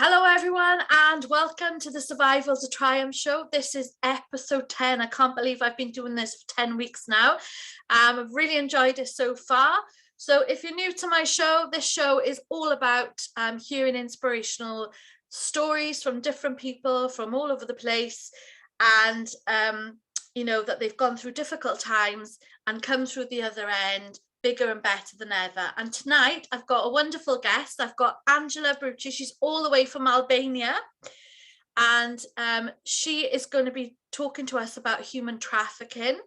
Hello everyone and welcome to the Survival to Triumph show. This is episode 10. I can't believe I've been doing this for 10 weeks now. I've really enjoyed it so far. So if you're new to my show, this show is all about hearing inspirational stories from different people from all over the place, and that they've gone through difficult times and come through the other end bigger and better than ever. And tonight I've got a wonderful guest. I've got Anxhela Bruci. She's all the way from Albania, and she is going to be talking to us about human trafficking.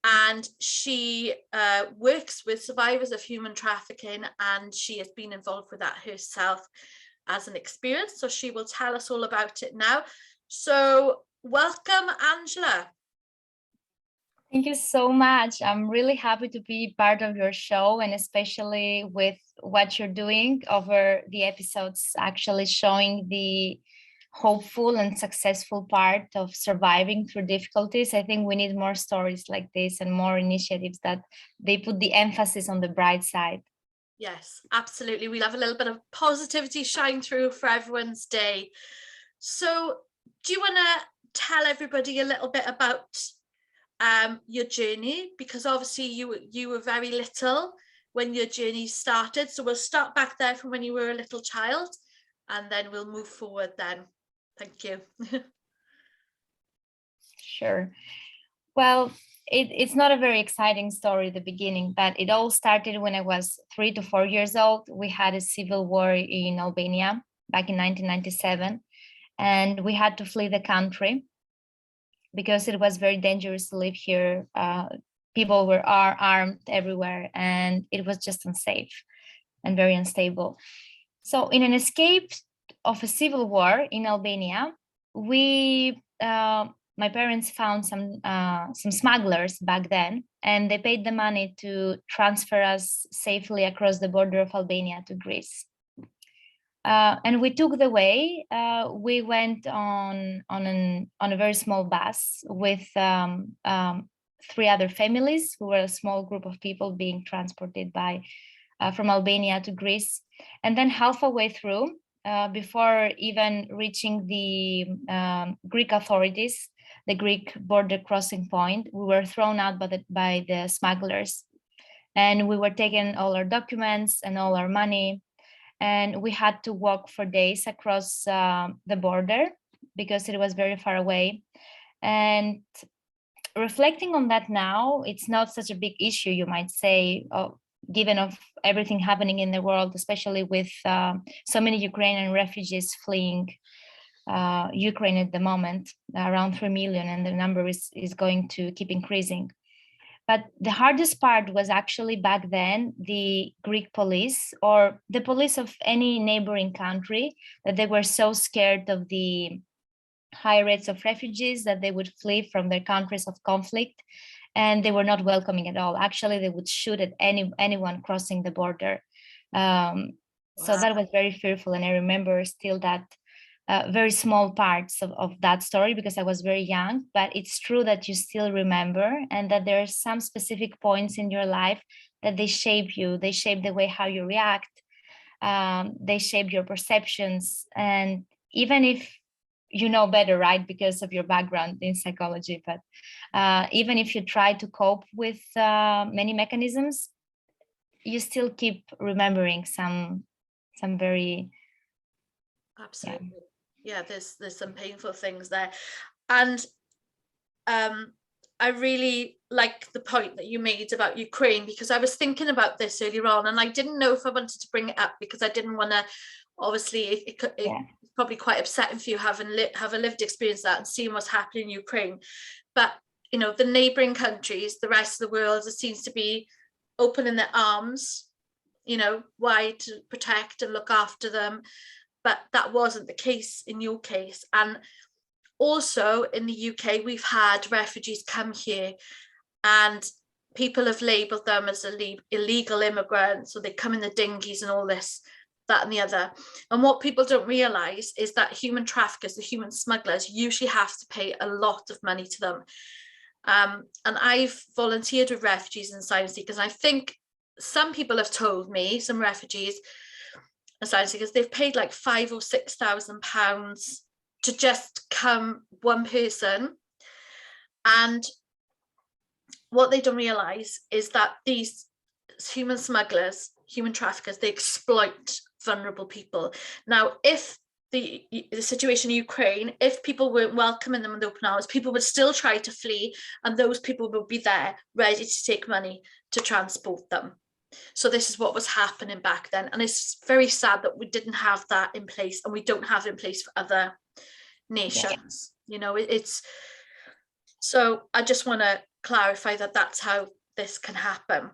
And she works with survivors of human trafficking, and she has been involved with that herself as an experience. So she will tell us all about it now. So welcome, Anxhela. Thank you so much. I'm really happy to be part of your show, and especially with what you're doing over the episodes, actually showing the hopeful and successful part of surviving through difficulties. I think we need more stories like this and more initiatives that they put the emphasis on the bright side. Yes, absolutely. We'll have a little bit of positivity shine through for everyone's day. So do you want to tell everybody a little bit about your journey, because obviously you were very little when your journey started, so we'll start back there from when you were a little child and then we'll move forward then. Thank you. Sure. Well, it's not a very exciting story at the beginning, but it all started when I was 3 to 4 years old. We had a civil war in Albania back in 1997, and we had to flee the country because it was very dangerous to live here. People were armed everywhere, and it was just unsafe and very unstable. So in an escape of a civil war in Albania, my parents found some smugglers back then, and they paid the money to transfer us safely across the border of Albania to Greece. And we took the way. We went on a very small bus with 3 other families who were a small group of people being transported from Albania to Greece. And then halfway through, before even reaching the Greek authorities, the Greek border crossing point, we were thrown out by the smugglers, and we were taken all our documents and all our money. And we had to walk for days across the border because it was very far away. And reflecting on that now, it's not such a big issue, you might say, given of everything happening in the world, especially with so many Ukrainian refugees fleeing Ukraine at the moment, around 3 million, and the number is going to keep increasing. But the hardest part was actually back then the Greek police, or the police of any neighboring country, that they were so scared of the high rates of refugees that they would flee from their countries of conflict, and they were not welcoming at all. Actually, they would shoot at anyone crossing the border. So that was very fearful, and I remember still that very small parts of that story because I was very young, but it's true that you still remember, and that there are some specific points in your life that they shape you. They shape the way how you react. They shape your perceptions. And even if you know better, right, because of your background in psychology, but even if you try to cope with many mechanisms, you still keep remembering some very... Absolutely. Yeah, there's some painful things there. And I really like the point that you made about Ukraine, because I was thinking about this earlier on, and I didn't know if I wanted to bring it up because I didn't want to, obviously it's probably quite upsetting for you having have a lived experience of that and seeing what's happening in Ukraine. But the neighboring countries, the rest of the world, it seems to be opening their arms, wide to protect and look after them. But that wasn't the case in your case. And also in the UK, we've had refugees come here, and people have labelled them as illegal immigrants, so they come in the dinghies and all this, that and the other. And what people don't realise is that human traffickers, the human smugglers, usually have to pay a lot of money to them. And I've volunteered with refugees and asylum seekers. I think some people have told me, some refugees, asylum seekers, they've paid like £5,000 or £6,000 to just come one person. And what they don't realize is that these human smugglers, human traffickers, they exploit vulnerable people. Now, if the situation in Ukraine, if people weren't welcoming them with open arms, people would still try to flee, and those people would be there ready to take money to transport them. So this is what was happening back then. And it's very sad that we didn't have that in place, and we don't have it in place for other nations. Yeah. You know, it's, so I just want to clarify that that's how this can happen.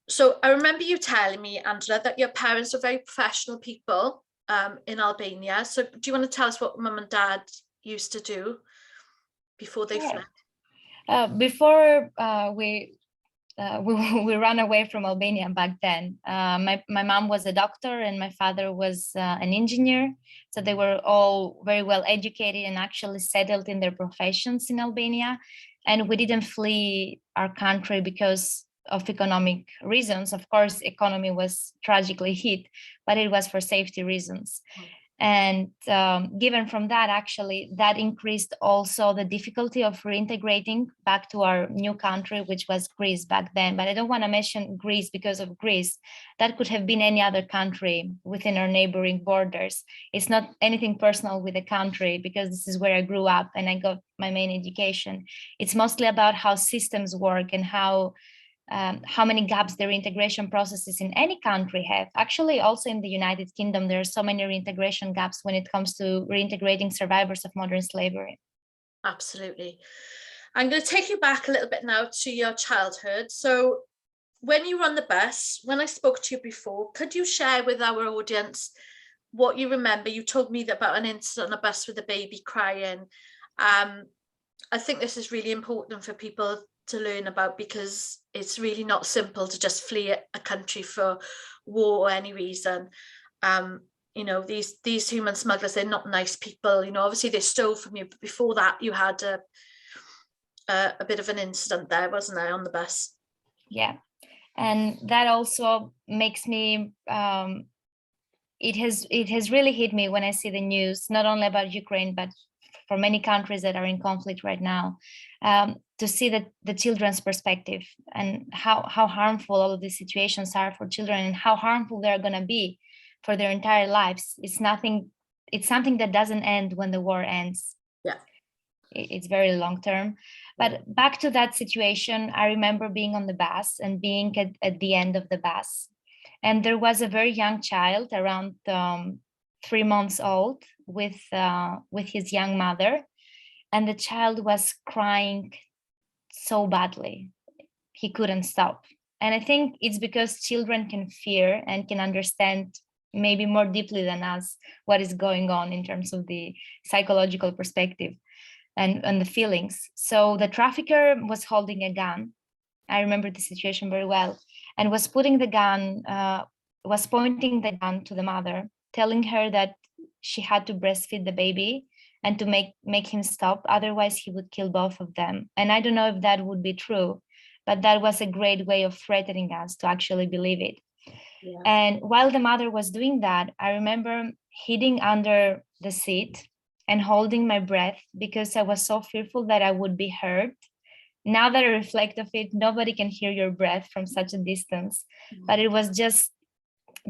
So I remember you telling me, Anxhela, that your parents are very professional people in Albania. So do you want to tell us what mum and dad used to do before they fled? Before we ran away from Albania back then, my mom was a doctor and my father was an engineer. So they were all very well educated and actually settled in their professions in Albania. And we didn't flee our country because of economic reasons. Of course, economy was tragically hit, but it was for safety reasons. And given from that, actually, that increased also the difficulty of reintegrating back to our new country, which was Greece back then. But I don't want to mention Greece because of Greece. That could have been any other country within our neighboring borders. It's not anything personal with the country, because this is where I grew up and I got my main education. It's mostly about how systems work and how many gaps the reintegration processes in any country have. Actually, also in the United Kingdom, there are so many reintegration gaps when it comes to reintegrating survivors of modern slavery. Absolutely. I'm going to take you back a little bit now to your childhood. So when you were on the bus, when I spoke to you before, could you share with our audience what you remember? You told me about an incident on a bus with a baby crying. I think this is really important for people to learn about, because it's really not simple to just flee a country for war or any reason. You know, these human smugglers, they're not nice people. You know, obviously they stole from you, but before that you had a bit of an incident there, wasn't there, on the bus? Yeah, and that also makes me it has really hit me when I see the news, not only about Ukraine, but for many countries that are in conflict right now, to see the children's perspective and how harmful all of these situations are for children and how harmful they're going to be for their entire lives. It's something that doesn't end when the war ends. Yeah. It's very long term. But back to that situation, I remember being on the bus and being at the end of the bus. And there was a very young child, around 3 months old, with his young mother, and the child was crying so badly he couldn't stop. And I think it's because children can fear and can understand maybe more deeply than us what is going on in terms of the psychological perspective and the feelings. So the trafficker was holding a gun. I remember the situation very well, and was pointing the gun to the mother, telling her that she had to breastfeed the baby and to make him stop, otherwise he would kill both of them. And I don't know if that would be true, but that was a great way of threatening us to actually believe it. Yeah. And while the mother was doing that, I remember hiding under the seat and holding my breath because I was so fearful that I would be hurt. Now that I reflect of it, nobody can hear your breath from such a distance, but it was just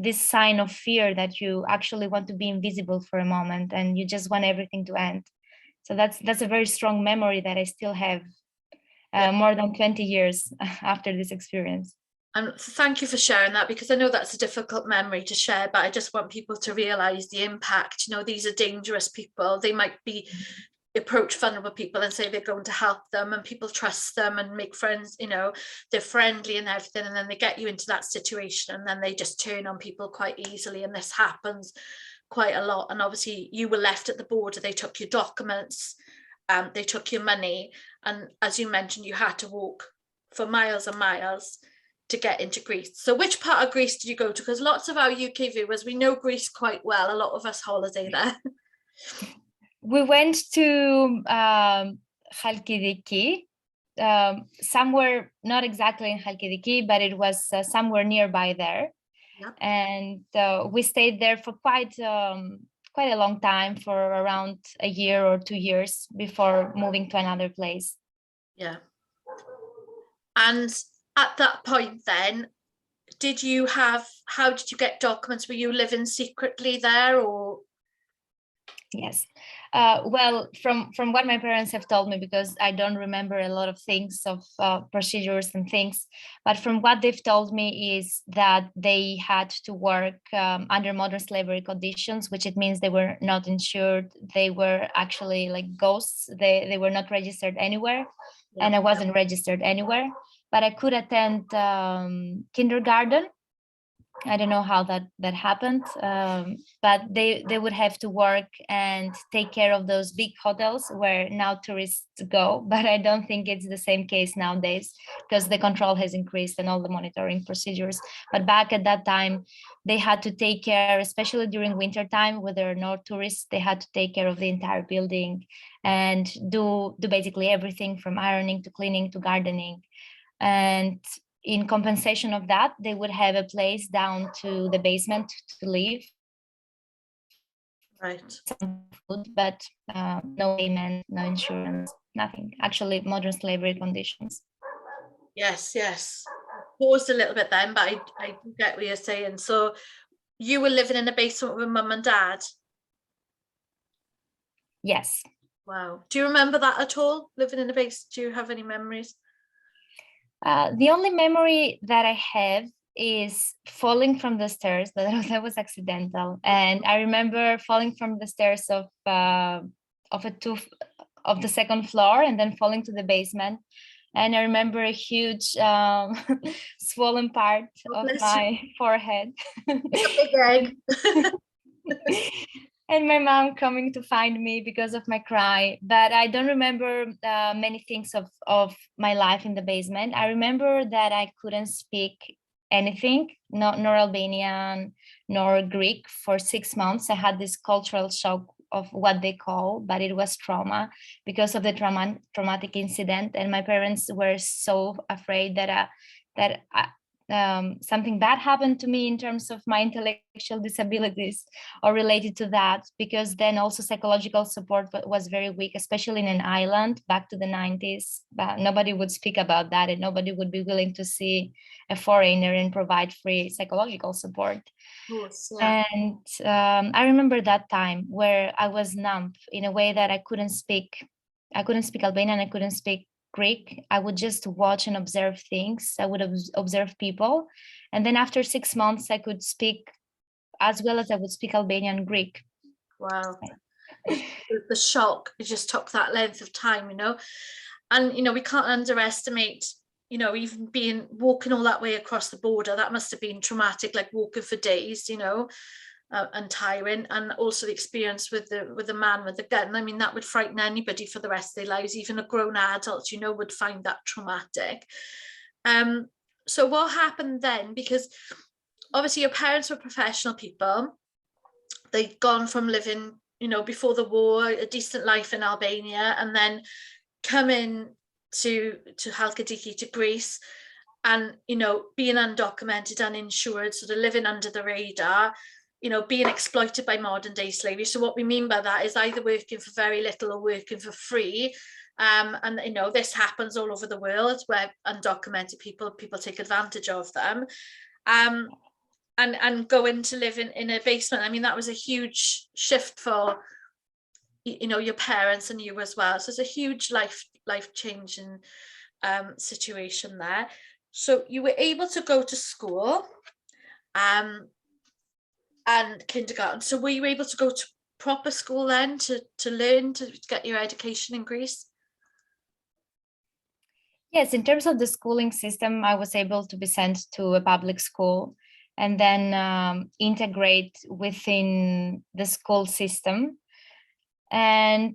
this sign of fear that you actually want to be invisible for a moment and you just want everything to end. So that's a very strong memory that I still have more than 20 years after this experience. And thank you for sharing that, because I know that's a difficult memory to share, but I just want people to realize the impact. You know, these are dangerous people. They might be approach vulnerable people and say they're going to help them, and people trust them and make friends, you know, they're friendly and everything, and then they get you into that situation and then they just turn on people quite easily, and this happens quite a lot. And obviously you were left at the border, they took your documents, they took your money, and as you mentioned, you had to walk for miles and miles to get into Greece. So which part of Greece did you go to? Because lots of our UK viewers, we know Greece quite well, a lot of us holiday there. We went to Chalkidiki, somewhere, not exactly in Chalkidiki, but it was somewhere nearby there. Yep. And we stayed there for quite a long time, for around a year or 2 years before moving to another place. Yeah. And at that point then, how did you get documents? Were you living secretly there, or? Yes. Well, from what my parents have told me, because I don't remember a lot of things of procedures and things, but from what they've told me is that they had to work under modern slavery conditions, which it means they were not insured. They were actually like ghosts. They were not registered anywhere, and I wasn't registered anywhere, but I could attend kindergarten. I don't know how that happened, but they would have to work and take care of those big hotels where now tourists go. But I don't think it's the same case nowadays, because the control has increased and all the monitoring procedures. But back at that time, they had to take care, especially during winter time, where there are no tourists. They had to take care of the entire building and do basically everything from ironing to cleaning to gardening. And in compensation of that, they would have a place down to the basement to live. Right. Some food, but no payment, no insurance, nothing. Actually, modern slavery conditions. Yes, yes. Paused a little bit then, but I get what you're saying. So you were living in a basement with mum and dad? Yes. Wow. Do you remember that at all? Living in a basement? Do you have any memories? The only memory that I have is falling from the stairs, but that was accidental. And I remember falling from the stairs of the second floor and then falling to the basement. And I remember a huge swollen part of my forehead. Like a big egg. And my mom coming to find me because of my cry. But I don't remember many things of my life in the basement. I remember that I couldn't speak anything, nor Albanian, nor Greek for 6 months. I had this cultural shock of what they call, but it was trauma because of the traumatic incident. And my parents were so afraid that something bad happened to me in terms of my intellectual disabilities or related to that, because then also psychological support was very weak, especially in an island back to the 90s. But nobody would speak about that, and nobody would be willing to see a foreigner and provide free psychological support. Course, yeah. And I remember that time where I was numb in a way that I couldn't speak Albanian, I couldn't speak Greek. I would just watch and observe things. I would observe people. And then after 6 months, I could speak as well as I would speak Albanian and Greek. Wow. The shock, it just took that length of time, and, we can't underestimate, even walking all that way across the border, that must have been traumatic, like walking for days, and tiring, and also the experience with the man with the gun. I mean, that would frighten anybody for the rest of their lives. Even a grown adult, would find that traumatic. So what happened then? Because obviously your parents were professional people. They'd gone from living, before the war, a decent life in Albania, and then coming to Halkidiki, to Greece, and being undocumented, uninsured, sort of living under the radar, being exploited by modern day slavery. So what we mean by that is either working for very little or working for free. And this happens all over the world, where undocumented people take advantage of them. And going to live in a basement. I mean, that was a huge shift for your parents and you as well. So it's a huge life changing situation there. So you were able to go to school and kindergarten. So were you able to go to proper school then to learn, to get your education in Greece? Yes, in terms of the schooling system, I was able to be sent to a public school and then integrate within the school system. And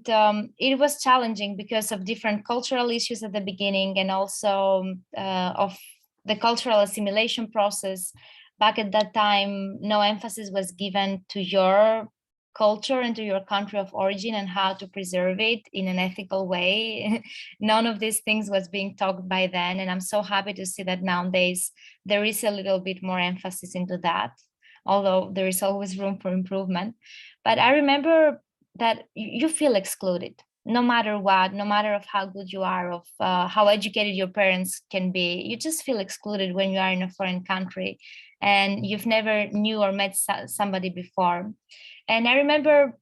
it was challenging because of different cultural issues at the beginning, and also of the cultural assimilation process. Back at that time, no emphasis was given to your culture and to your country of origin and how to preserve it in an ethical way. None of these things was being talked by then. And I'm so happy to see that nowadays there is a little bit more emphasis into that, although there is always room for improvement. But I remember that you feel excluded no matter what, no matter of how good you are, of how educated your parents can be. You just feel excluded when you are in a foreign country and you've never knew or met somebody before. And I remember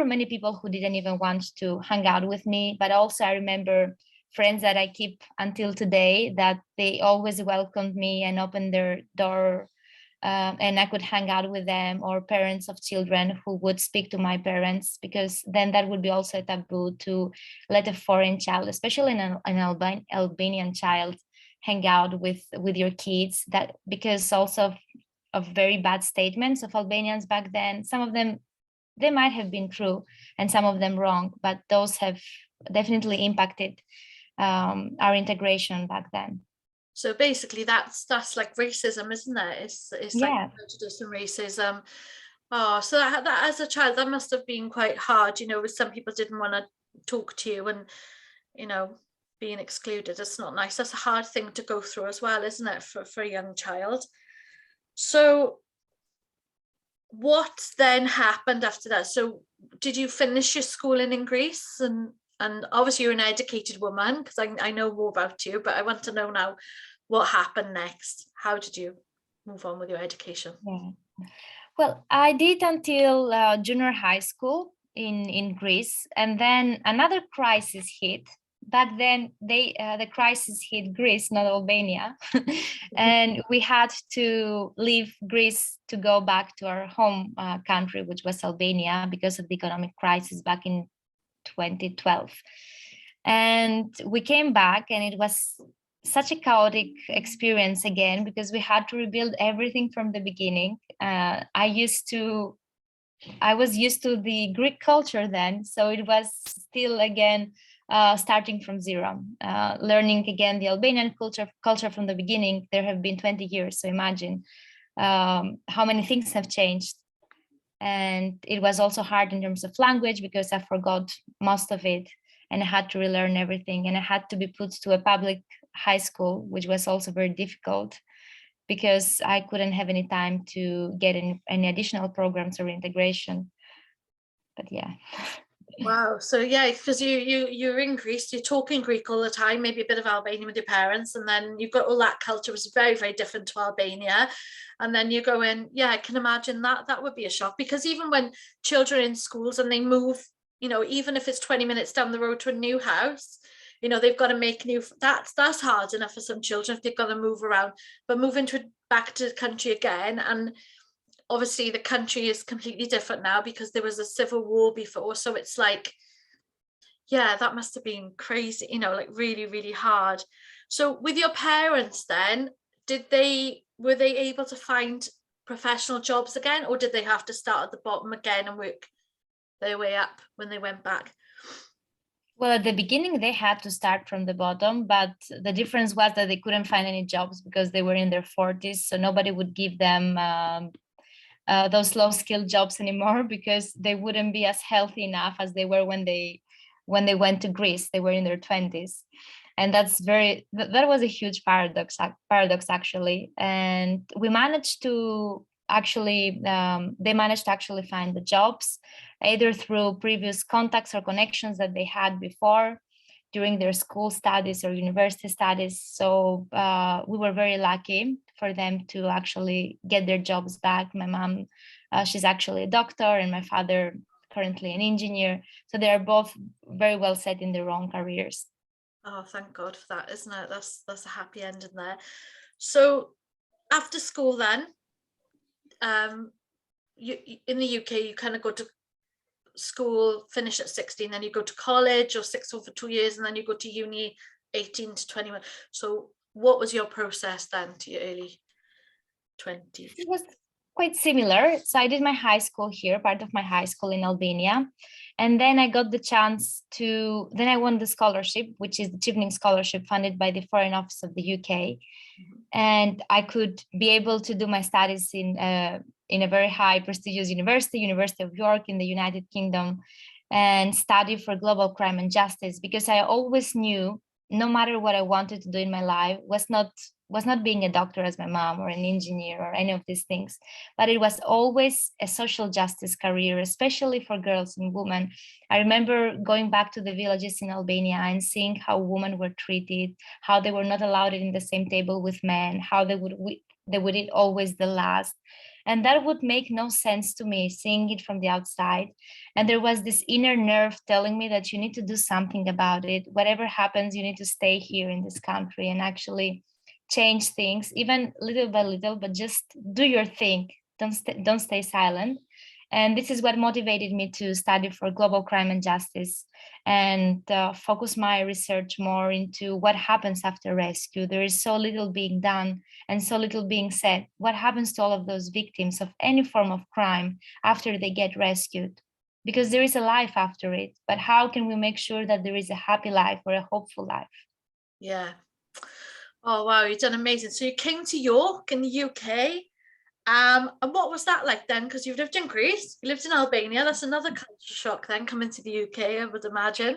many people who didn't even want to hang out with me, but also I remember friends that I keep until today, that they always welcomed me and opened their door, and I could hang out with them, or parents of children who would speak to my parents, because then that would be also a taboo to let a foreign child, especially an Albanian child, hang out with your kids. That because also of very bad statements of Albanians back then. Some of them, they might have been true and some of them wrong, but those have definitely impacted our integration back then. So basically that's like racism, isn't it? It's like prejudice and racism. Oh, so that as a child, that must have been quite hard, you know, with some people didn't want to talk to you and, you know, being excluded. It's not nice. That's a hard thing to go through as well, isn't it, for a young child? So what then happened after that? So did you finish your schooling in Greece? And obviously you're an educated woman, because I know more about you, but I want to know now what happened next. How did you move on with your education? Yeah. Well, I did until junior high school in Greece, and then another crisis hit. Back then, the crisis hit Greece, not Albania, and we had to leave Greece to go back to our home country, which was Albania, because of the economic crisis back in 2012. And we came back, and it was such a chaotic experience again, because we had to rebuild everything from the beginning. I was used to the Greek culture then, so it was still again starting from zero, learning again the Albanian culture from the beginning. There have been 20 years, so imagine how many things have changed. And it was also hard in terms of language, because I forgot most of it and I had to relearn everything, and I had to be put to a public high school, which was also very difficult because I couldn't have any time to get in any additional programs or integration. But yeah. Wow. So yeah, because you're in Greece, you're talking Greek all the time, maybe a bit of Albanian with your parents, and then you've got all that culture, which is very, very different to Albania. And then you go in, yeah, I can imagine that would be a shock, because even when children are in schools and they move, you know, even if it's 20 minutes down the road to a new house, you know, they've got to make that's hard enough for some children if they've got to move around, but moving back to the country again, and obviously the country is completely different now because there was a civil war before. So it's like, yeah, that must have been crazy, you know, like really, really hard. So with your parents then, were they able to find professional jobs again, or did they have to start at the bottom again and work their way up when they went back? Well, at the beginning, they had to start from the bottom, but the difference was that they couldn't find any jobs because they were in their 40s. So nobody would give them those low-skilled jobs anymore, because they wouldn't be as healthy enough as they were when they went to Greece. They were in their 20s. And that was a huge paradox actually. And we managed to actually, they managed to actually find the jobs, either through previous contacts or connections that they had before during their school studies or university studies. So we were very lucky for them to actually get their jobs back. My mom, she's actually a doctor, and my father currently an engineer. So they are both very well set in their own careers. Oh, thank God for that, isn't it? That's a happy ending there. So after school then, you in the UK, you kind of go to school, finish at 16, then you go to college, or 6 over 2 years, and then you go to uni 18 to 21. So what was your process then to your early 20s? It was quite similar. So I did my high school here, part of my high school in Albania. And then I got the chance then I won the scholarship, which is the Chevening Scholarship funded by the Foreign Office of the UK. And I could be able to do my studies in in a very high prestigious university, University of York in the United Kingdom, and study for global crime and justice, because I always knew no matter what I wanted to do in my life was not being a doctor as my mom or an engineer or any of these things, but it was always a social justice career, especially for girls and women. I remember going back to the villages in Albania and seeing how women were treated, how they were not allowed in the same table with men, how they would eat always the last. And that would make no sense to me, seeing it from the outside. And there was this inner nerve telling me that you need to do something about it. Whatever happens, you need to stay here in this country and actually change things, even little by little, but just do your thing. Don't stay silent. And this is what motivated me to study for global crime and justice and focus my research more into what happens after rescue. There is so little being done and so little being said. What happens to all of those victims of any form of crime after they get rescued? Because there is a life after it, but how can we make sure that there is a happy life or a hopeful life? Yeah. Oh, wow, you've done amazing. So you came to York in the UK. And what was that like then? Because you've lived in Greece, you lived in Albania. That's another culture shock then, coming to the UK, I would imagine.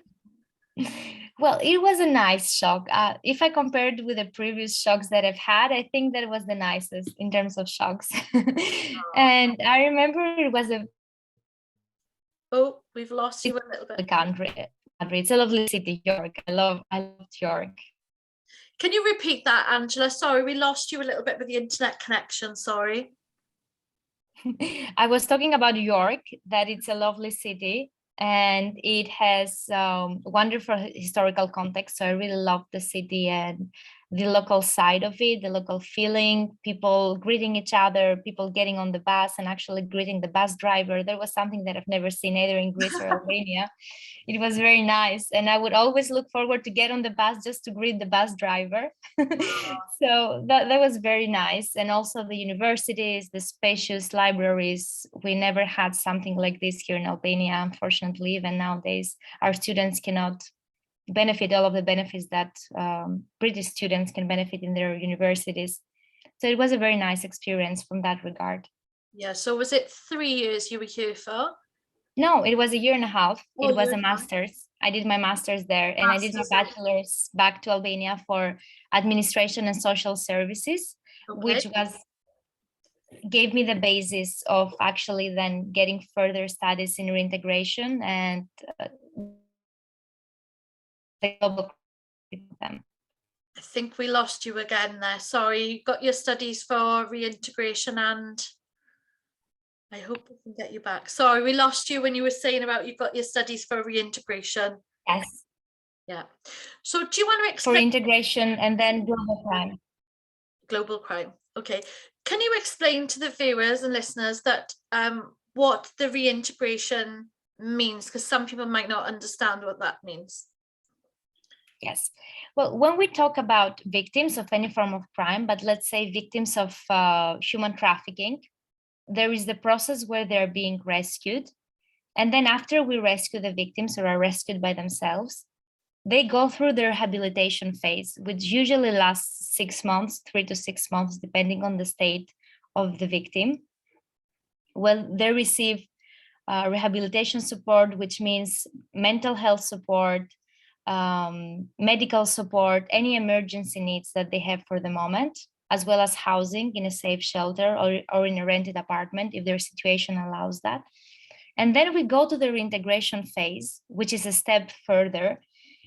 Well, it was a nice shock. If I compared with the previous shocks that I've had, I think that was the nicest in terms of shocks. And I remember it was Oh, we've lost you a little the bit. country. It's a lovely city, York. I loved York. Can you repeat that, Anxhela? Sorry, we lost you a little bit with the internet connection. Sorry. I was talking about York, that it's a lovely city and it has wonderful historical context. So I really love the city and the local side of it, the local feeling, people greeting each other, people getting on the bus and actually greeting the bus driver. That was something that I've never seen either in Greece or Albania. It was very nice. And I would always look forward to get on the bus just to greet the bus driver. So that was very nice. And also the universities, the spacious libraries. We never had something like this here in Albania, unfortunately. Even nowadays, our students cannot benefit all of the benefits that British students can benefit in their universities. So it was a very nice experience from that regard. Yeah, so was it 3 years you were here for? No, it was a year and a half. Oh, It was year a and a half. master's. I did my master's there and I did my Masters. bachelor's back to Albania for administration and social services, Okay. which gave me the basis of actually then getting further studies in reintegration and the global them. I think we lost you again there. Sorry, you got your studies for reintegration and I hope we can get you back. Sorry, we lost you when you were saying about you got your studies for reintegration. Yes. Yeah. So do you want to For explain integration and then global crime. global crime? Okay. Can you explain to the viewers and listeners that what the reintegration means? Because some people might not understand what that means. Yes. Well, when we talk about victims of any form of crime, but let's say victims of human trafficking, there is the process where they're being rescued. And then after we rescue the victims or are rescued by themselves, they go through their rehabilitation phase, which usually lasts 6 months, 3 to 6 months, depending on the state of the victim. Well, they receive rehabilitation support, which means mental health support, medical support, any emergency needs that they have for the moment, as well as housing in a safe shelter or in a rented apartment if their situation allows that. And then we go to the reintegration phase, which is a step further,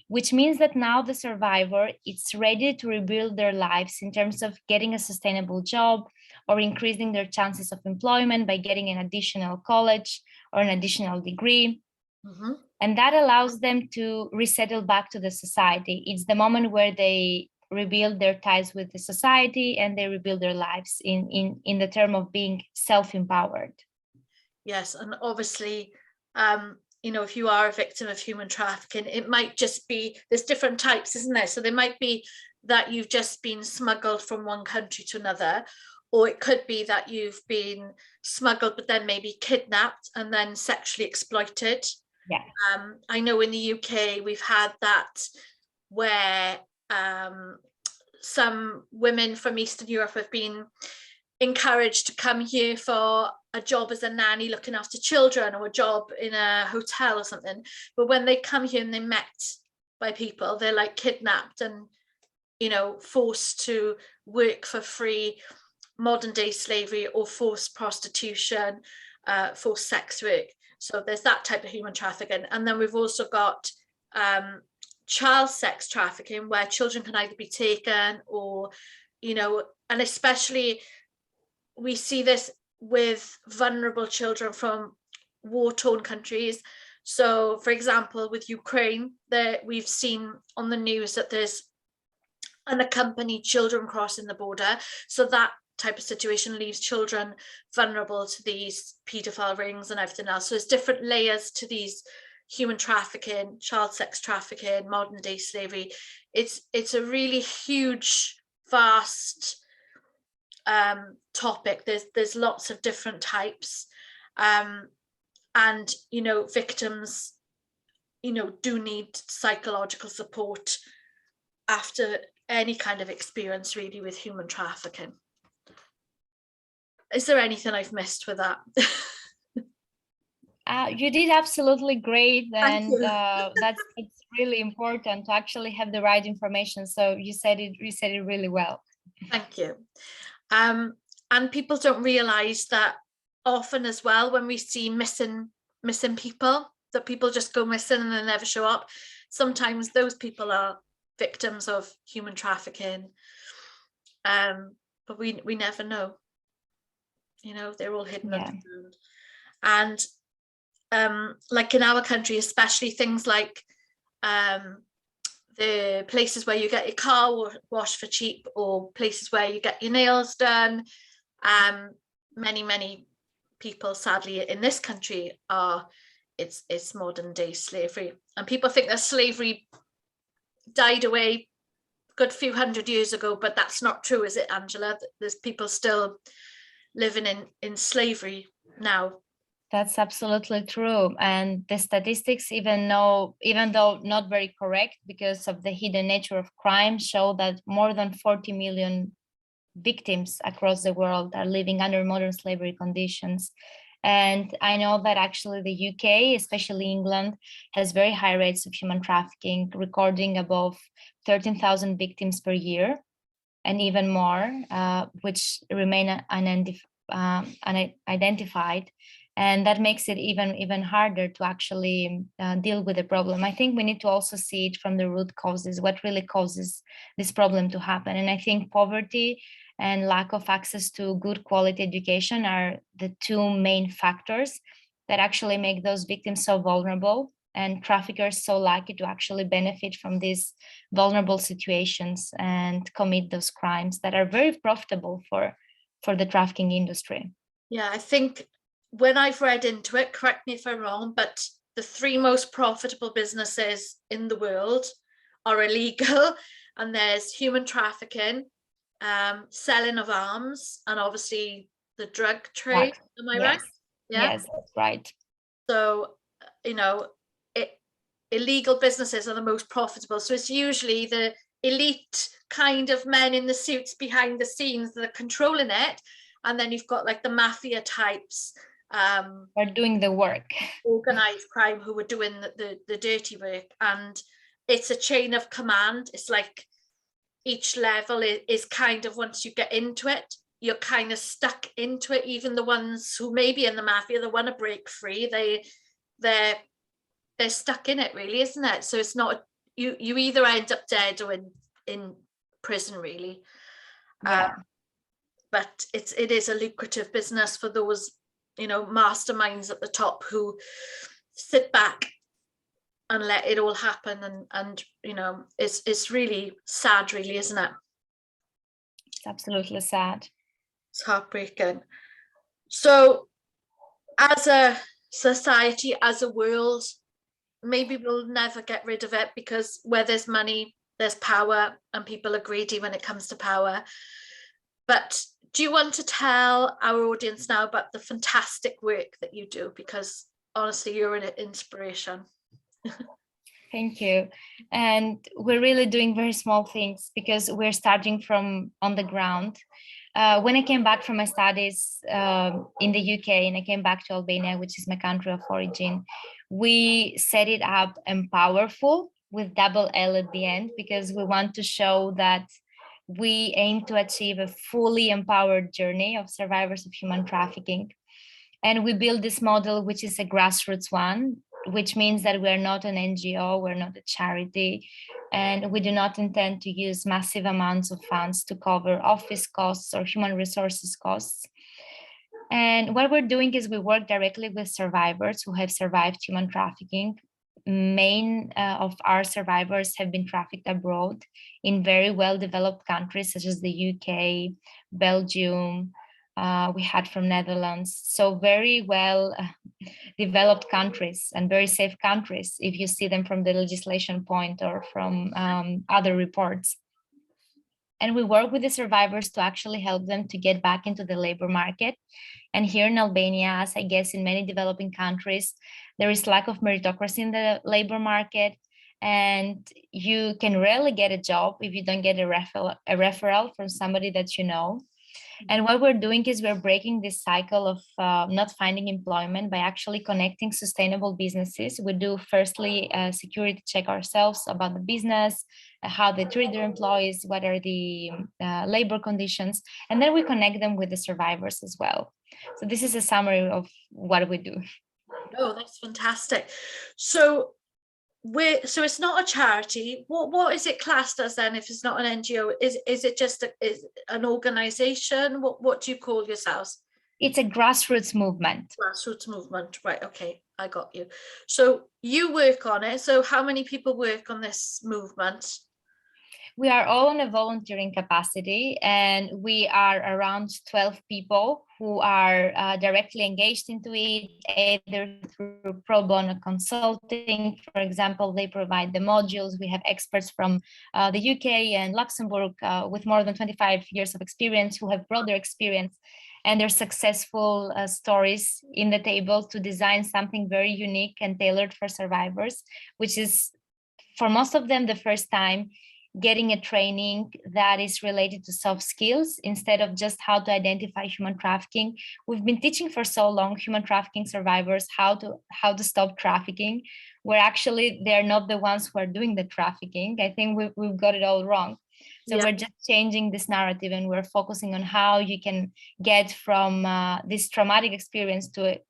which means that now the survivor is ready to rebuild their lives in terms of getting a sustainable job or increasing their chances of employment by getting an additional college or an additional degree. Mm-hmm. And that allows them to resettle back to the society. It's the moment where they rebuild their ties with the society and they rebuild their lives in the term of being self-empowered. Yes, and obviously, if you are a victim of human trafficking, it might just be, there's different types, isn't there? So there might be that you've just been smuggled from one country to another, or it could be that you've been smuggled, but then maybe kidnapped and then sexually exploited. Yeah. I know in the UK, we've had that where some women from Eastern Europe have been encouraged to come here for a job as a nanny looking after children, or a job in a hotel or something. But when they come here and they're met by people, they're like kidnapped and, you know, forced to work for free, modern day slavery or forced prostitution, forced sex work. So there's that type of human trafficking. And then we've also got child sex trafficking, where children can either be taken or, you know, and especially we see this with vulnerable children from war-torn countries. So, for example, with Ukraine, we've seen on the news that there's unaccompanied children crossing the border. So that type of situation leaves children vulnerable to these paedophile rings and everything else. So there's different layers to these human trafficking, child sex trafficking, modern day slavery. It's a really huge, vast topic. There's lots of different types, and you know, victims, you know, do need psychological support after any kind of experience really with human trafficking. Is there anything I've missed with that? You did absolutely great, and it's really important to actually have the right information. So you said it really well. Thank you. And people don't realize that often as well, when we see missing people, that people just go missing and they never show up. Sometimes those people are victims of human trafficking, but we never know. You know, they're all hidden underground. And like in our country, especially things like the places where you get your car washed for cheap, or places where you get your nails done. Many people, sadly, in this country it's modern day slavery, and people think that slavery died away a good few hundred years ago, but that's not true, is it, Anxhela? There's people still living in slavery now. That's absolutely true. And the statistics, even though not very correct because of the hidden nature of crime, show that more than 40 million victims across the world are living under modern slavery conditions. And I know that actually the UK, especially England, has very high rates of human trafficking, recording above 13,000 victims per year, and even more, which remain unidentified. And that makes it even harder to actually deal with the problem. I think we need to also see it from the root causes, what really causes this problem to happen. And I think poverty and lack of access to good quality education are the two main factors that actually make those victims so vulnerable, and traffickers so lucky to actually benefit from these vulnerable situations and commit those crimes that are very profitable for the trafficking industry. Yeah, I think when I've read into it, correct me if I'm wrong, but the 3 most profitable businesses in the world are illegal, and there's human trafficking, selling of arms, and obviously the drug trade. Am I right? Yeah? Yes, that's right. So, you know, illegal businesses are the most profitable. So it's usually the elite kind of men in the suits behind the scenes that are controlling it. And then you've got like the mafia types. Are doing the work. Organized crime who are doing the dirty work. And it's a chain of command. It's like each level is kind of, once you get into it, you're kind of stuck into it. Even the ones who may be in the mafia, they want to break free, they're stuck in it, really, isn't it? So it's not, you either end up dead or in prison, really. Yeah. But it is a lucrative business for those, you know, masterminds at the top who sit back and let it all happen. And you know, it's really sad, really, isn't it? It's absolutely sad. It's heartbreaking. So as a society, as a world, maybe we'll never get rid of it, because where there's money, there's power, and people are greedy when it comes to power. But do you want to tell our audience now about the fantastic work that you do? Because honestly, you're an inspiration. Thank you. And we're really doing very small things because we're starting from on the ground. when I came back from my studies in the UK and I came back to Albania, which is my country of origin, we set it up EmpowerFULL with double L at the end, because we want to show that we aim to achieve a fully empowered journey of survivors of human trafficking. And we build this model, which is a grassroots one, which means that we're not an NGO, we're not a charity, and we do not intend to use massive amounts of funds to cover office costs or human resources costs. And what we're doing is we work directly with survivors who have survived human trafficking. Main of our survivors have been trafficked abroad in very well-developed countries such as the UK, Belgium, we had from Netherlands. So very well developed countries and very safe countries if you see them from the legislation point or from other reports. And we work with the survivors to actually help them to get back into the labor market. And here in Albania, as I guess in many developing countries, there is lack of meritocracy in the labor market. And you can rarely get a job if you don't get a referral from somebody that you know. And what we're doing is we're breaking this cycle of not finding employment by actually connecting sustainable businesses. We do firstly a security check ourselves about the business, how they treat their employees, what are the labor conditions, and then we connect them with the survivors as well. So this is a summary of what we do. Oh, that's fantastic. So it's not a charity. What is it classed as then if it's not an NGO? Is it just an organization? What do you call yourselves? It's a grassroots movement. Grassroots movement, right? Okay, I got you. So you work on it. So how many people work on this movement? We are all in a volunteering capacity, and we are around 12 people who are directly engaged into it, either through pro bono consulting. For example, they provide the modules. We have experts from the UK and Luxembourg with more than 25 years of experience who have brought their experience and their successful stories in the table to design something very unique and tailored for survivors, which is for most of them the first time getting a training that is related to soft skills instead of just how to identify human trafficking. We've been teaching for so long human trafficking survivors how to stop trafficking, where actually they're not the ones who are doing the trafficking. I think we've got it all wrong. So we're just changing this narrative, and we're focusing on how you can get from this traumatic experience to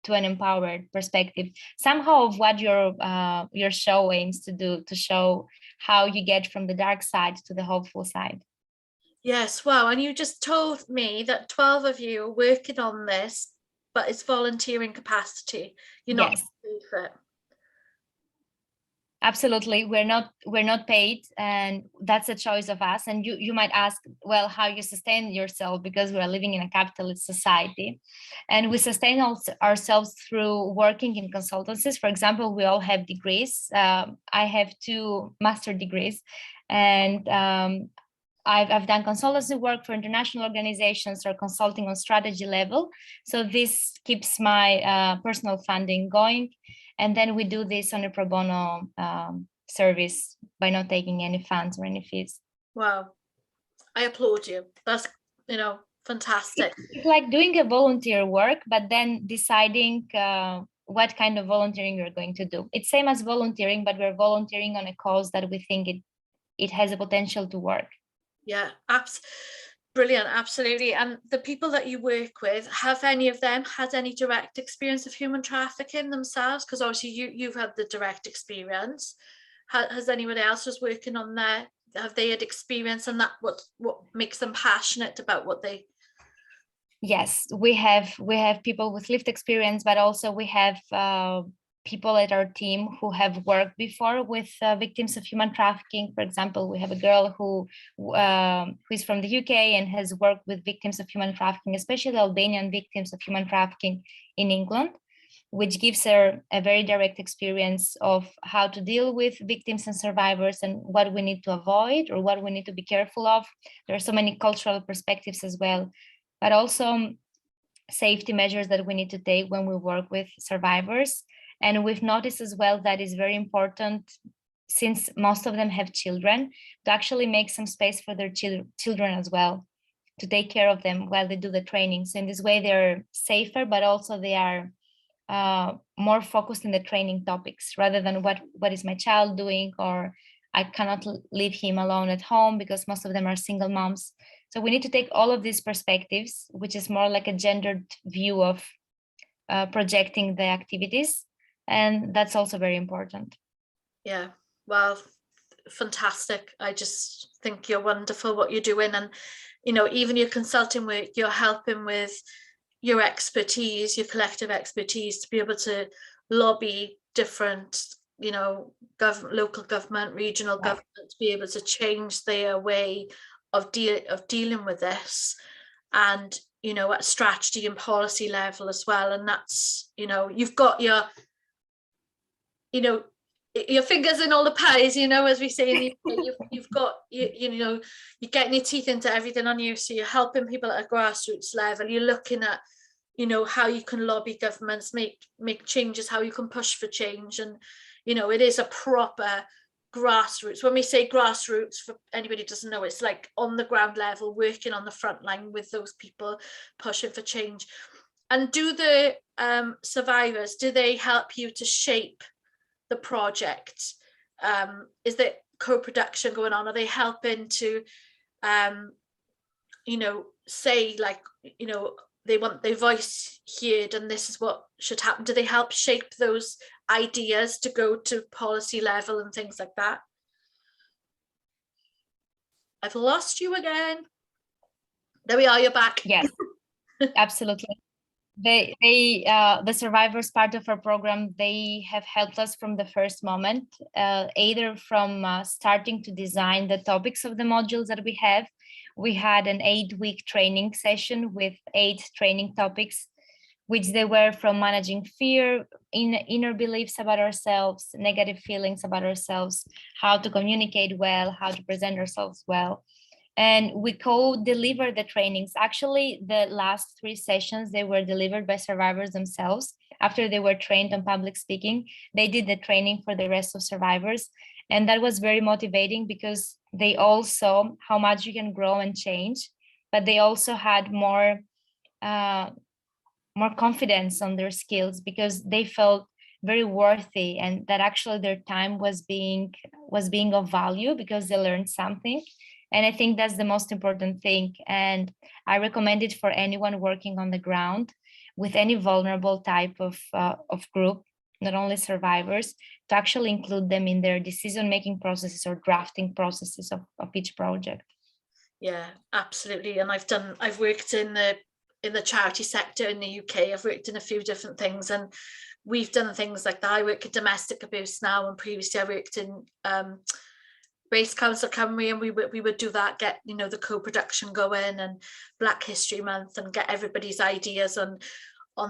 an empowered perspective, somehow of what your show aims to do, to show how you get from the dark side to the hopeful side. Yes, wow. And you just told me that 12 of you are working on this, but it's volunteering capacity. You're not paid for it. Absolutely, we're not paid, and that's a choice of us. And you might ask, well, how you sustain yourself, because we are living in a capitalist society, and we sustain ourselves through working in consultancies. For example, we all have degrees. I have 2 master degrees, and I've done consultancy work for international organizations or consulting on strategy level. So this keeps my personal funding going. And then we do this on a pro bono service by not taking any funds or any fees. Wow, I applaud you. That's, fantastic. It's like doing a volunteer work, but then deciding what kind of volunteering you're going to do. It's same as volunteering, but we're volunteering on a cause that we think it has a potential to work. Yeah, brilliant, absolutely. And the people that you work with, have any of them had any direct experience of human trafficking themselves? Because obviously you've had the direct experience. Has anyone else who's working on there, have they had experience, and that what makes them passionate about what they? Yes, we have people with lived experience, but also we have people at our team who have worked before with victims of human trafficking. For example, we have a girl who is from the UK and has worked with victims of human trafficking, especially Albanian victims of human trafficking in England, which gives her a very direct experience of how to deal with victims and survivors and what we need to avoid or what we need to be careful of. There are so many cultural perspectives as well, but also safety measures that we need to take when we work with survivors. And we've noticed as well that it's very important, since most of them have children, to actually make some space for their children as well. to take care of them while they do the training. So in this way, they're safer, but also they are more focused on the training topics rather than what is my child doing, or I cannot leave him alone at home, because most of them are single moms. So we need to take all of these perspectives, which is more like a gendered view of projecting the activities. And that's also very important. Yeah, well, fantastic. I just think you're wonderful what you're doing. And, you know, even your consulting work, you're helping with your expertise, your collective expertise, to be able to lobby different, you know, local government, regional government, to be able to change their way of dealing with this, and, you know, at strategy and policy level as well. And that's, you know, you've got your, you know, your fingers in all the pies, you know, as we say in the UK. You've got, you know, you're getting your teeth into everything on you. So you're helping people at a grassroots level. You're looking at, you know, how you can lobby governments, make changes, how you can push for change. And, you know, it is a proper grassroots. When we say grassroots, for anybody who doesn't know, it's like on the ground level, working on the front line with those people pushing for change. And do the survivors, do they help you to shape the project? Is there co-production going on? Are they helping to, you know, say, like, you know, they want their voice heard and this is what should happen? Do they help shape those ideas to go to policy level and things like that? I've lost you again. There we are, you're back. Yes, absolutely. The survivors part of our program, they have helped us from the first moment, either from starting to design the topics of the modules that we have. We had an 8-week training session with 8 training topics, which they were from managing fear, inner beliefs about ourselves, negative feelings about ourselves, how to communicate well, how to present ourselves well. And we co-deliver the trainings. Actually, the last 3 sessions, they were delivered by survivors themselves. After they were trained on public speaking, they did the training for the rest of survivors. And that was very motivating, because they all saw how much you can grow and change, but they also had more confidence on their skills, because they felt very worthy, and that actually their time was being of value because they learned something. And I think that's the most important thing. And I recommend it for anyone working on the ground with any vulnerable type of group, not only survivors, to actually include them in their decision-making processes or drafting processes of each project. Yeah, absolutely. And I've worked in the charity sector in the UK. I've worked in a few different things, and we've done things like that. I work in domestic abuse now, and previously I worked in Race Council Cymru, and we would do that, get, you know, the co-production going, and Black History Month, and get everybody's ideas on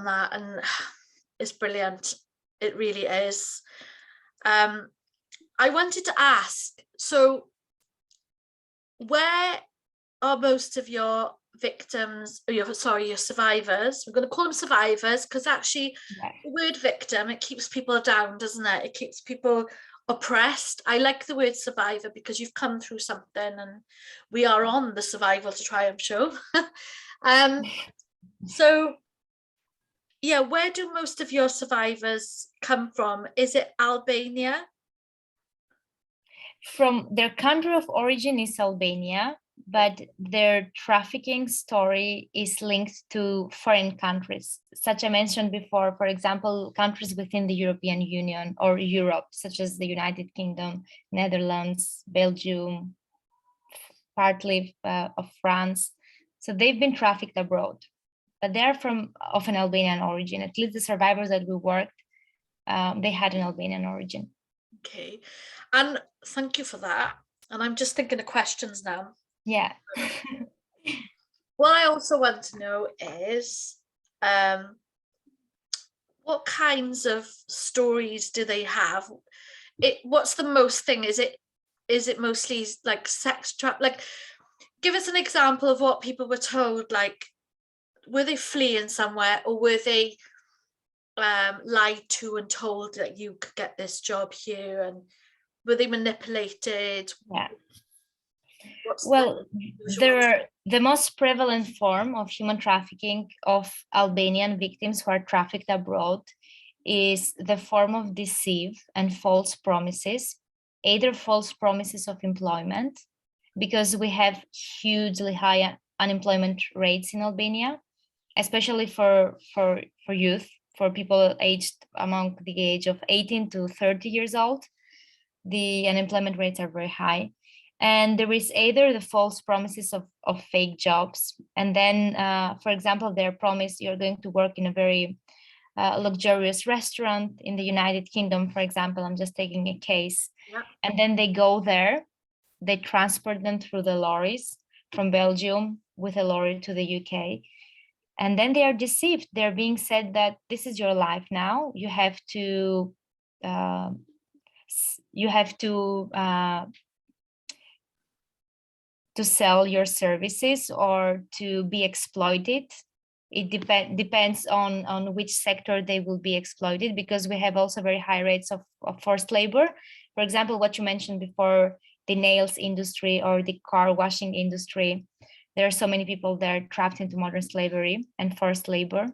that. And it's brilliant. It really is. I wanted to ask, so where are most of your victims, or your survivors? We're going to call them survivors, because actually the word victim, it keeps people down, doesn't it? It keeps people oppressed. I like the word survivor, because you've come through something, and we are on the Survival to Triumph show. So yeah, where do most of your survivors come from? Is it Albania? From their country of origin is Albania, but their trafficking story is linked to foreign countries. Such I mentioned before, for example, countries within the European Union or Europe, such as the United Kingdom, Netherlands, Belgium, partly of France. So they've been trafficked abroad, but they're of an Albanian origin. At least the survivors that we worked, they had an Albanian origin. Okay, and thank you for that. And I'm just thinking of questions now. Yeah. What I also want to know is, what kinds of stories do they have? What's the most thing? Is it mostly like sex trap? Like, give us an example of what people were told. Like, were they fleeing somewhere, or were they lied to and told that you could get this job here? And were they manipulated? Yeah. Well, the most prevalent form of human trafficking of Albanian victims who are trafficked abroad is the form of deceit and false promises, either false promises of employment, because we have hugely high unemployment rates in Albania, especially for youth, for people aged among the age of 18 to 30 years old. The unemployment rates are very high. And there is either the false promises of fake jobs. And then, for example, they're promised you're going to work in a very luxurious restaurant in the United Kingdom, for example. I'm just taking a case. Yeah. And then they go there, they transport them through the lorries from Belgium with a lorry to the UK. And then they are deceived. They're being said that this is your life now. You have to sell your services or to be exploited. It depends on which sector they will be exploited, because we have also very high rates of forced labor. For example, what you mentioned before, the nails industry or the car washing industry. There are so many people there trapped into modern slavery and forced labor.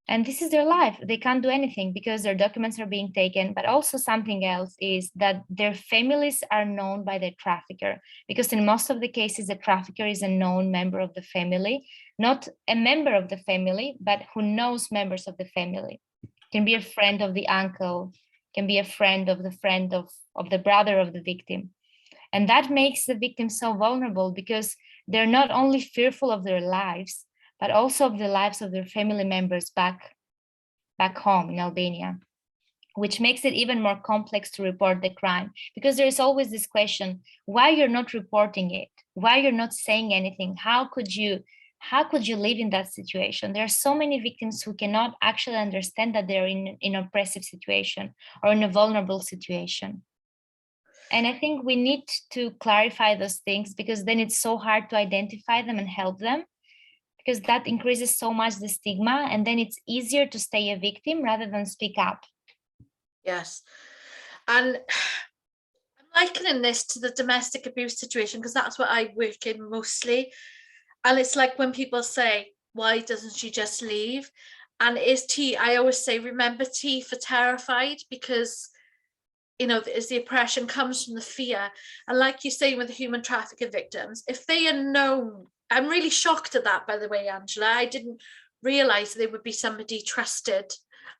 And this is their life. They can't do anything because their documents are being taken. But also something else is that their families are known by the trafficker, because in most of the cases, the trafficker is a known member of the family, not a member of the family, but who knows members of the family. Can be a friend of the uncle, can be a friend of the brother of the victim. And that makes the victim so vulnerable, because they're not only fearful of their lives, but also of the lives of their family members back home in Albania, which makes it even more complex to report the crime, because there is always this question, why you're not reporting it? Why you're not saying anything? How could you live in that situation? There are so many victims who cannot actually understand that they're in an oppressive situation or in a vulnerable situation. And I think we need to clarify those things, because then it's so hard to identify them and help them, because that increases so much the stigma, and then it's easier to stay a victim rather than speak up. Yes. And I'm likening this to the domestic abuse situation, because that's what I work in mostly. And it's like when people say, why doesn't she just leave? And is T, I always say, remember T for terrified, because as the oppression comes from the fear. And like you say, with the human trafficking victims, if they are known, I'm really shocked at that, by the way, Anxhela. I didn't realize they would be somebody trusted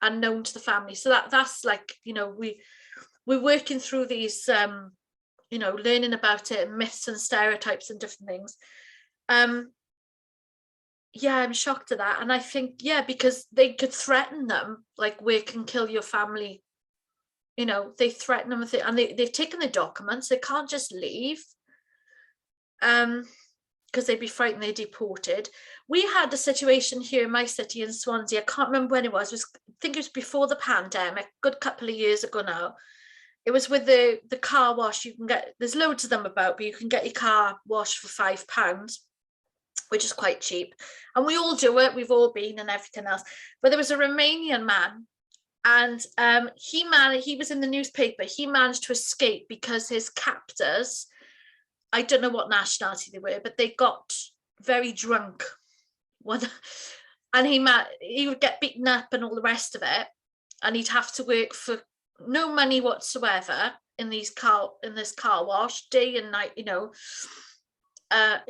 and known to the family. So that's like, we're working through these, learning about it, myths and stereotypes and different things. Yeah, I'm shocked at that. And I think, because they could threaten them, like, we can kill your family. They threaten them with it, and they've taken the documents. They can't just leave. Because they'd be frightened they're deported. We had a situation here in my city in Swansea. I can't remember when it was. I think it was before the pandemic, a good couple of years ago now. It was with the car wash. You can get, there's loads of them about, but you can get your car washed for £5, which is quite cheap. And we all do it. We've all been and everything else. But there was a Romanian man, and he was in the newspaper. He managed to escape because his captors, I don't know what nationality they were, but they got very drunk. And he would get beaten up and all the rest of it, and he'd have to work for no money whatsoever in this car wash, day and night,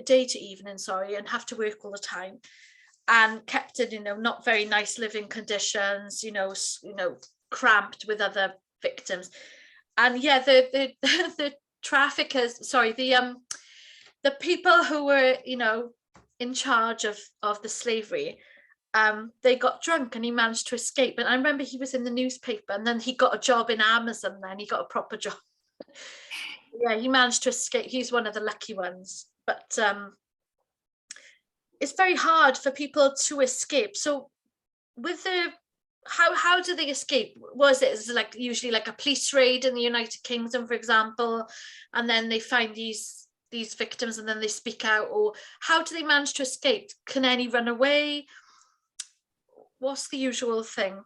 day to evening, and have to work all the time, and kept in not very nice living conditions, cramped with other victims. And the traffickers, the people who were in charge of the slavery, they got drunk and he managed to escape. And I remember he was in the newspaper, and then he got a job in Amazon. Then he got a proper job. He managed to escape. He's one of the lucky ones. But it's very hard for people to escape. So with how do they escape? Was it like usually like a police raid in the United Kingdom, for example, and then they find these victims and then they speak out? Or how do they manage to escape? Can any run away? What's the usual thing?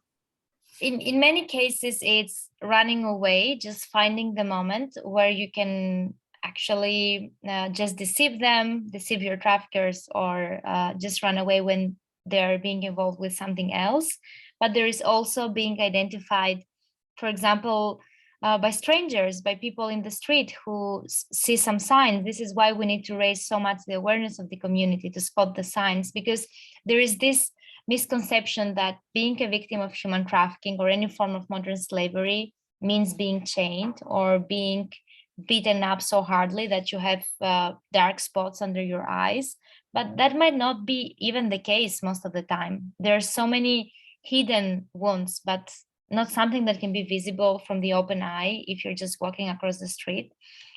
In many cases, it's running away, just finding the moment where you can actually just deceive them, deceive your traffickers, or just run away when they're being involved with something else. But there is also being identified, for example, by strangers, by people in the street who see some signs. This is why we need to raise so much the awareness of the community to spot the signs, because there is this misconception that being a victim of human trafficking or any form of modern slavery means being chained or being beaten up so hardly that you have dark spots under your eyes. But that might not be even the case most of the time. There are so many hidden wounds, but not something that can be visible from the open eye if you're just walking across the street.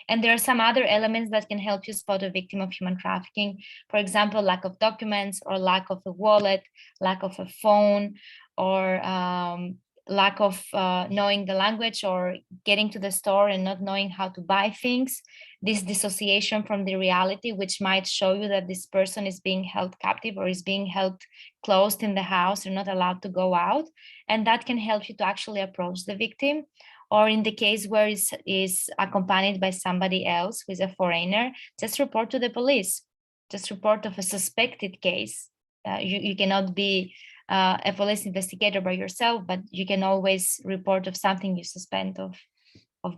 And there are some other elements that can help you spot a victim of human trafficking. For example, lack of documents or lack of a wallet, lack of a phone, or lack of knowing the language, or getting to the store and not knowing how to buy things. This dissociation from the reality, which might show you that this person is being held captive or is being held closed in the house or not allowed to go out. And that can help you to actually approach the victim. Or in the case where it is accompanied by somebody else who is a foreigner, just report to the police, just report of a suspected case. You cannot be a police investigator by yourself, but you can always report of something you suspect of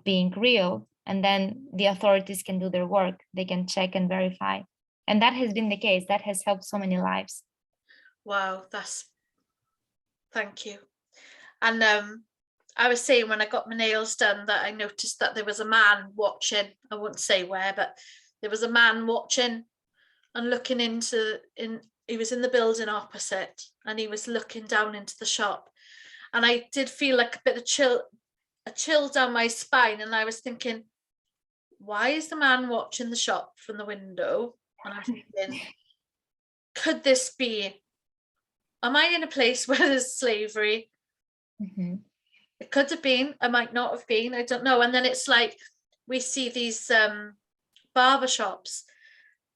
being real, and then the authorities can do their work. They can check and verify. And that has been the case. That has helped so many lives. Wow, thank you. And I was saying when I got my nails done that I noticed that there was a man watching. I won't say where, but there was a man watching and looking he was in the building opposite, and he was looking down into the shop. And I did feel like a bit of a chill down my spine. And I was thinking, why is the man watching the shop from the window? And I'm thinking, could this be, am I in a place where there's slavery? Mm-hmm. It could have been, it might not have been, I don't know. And then it's like we see these barber shops,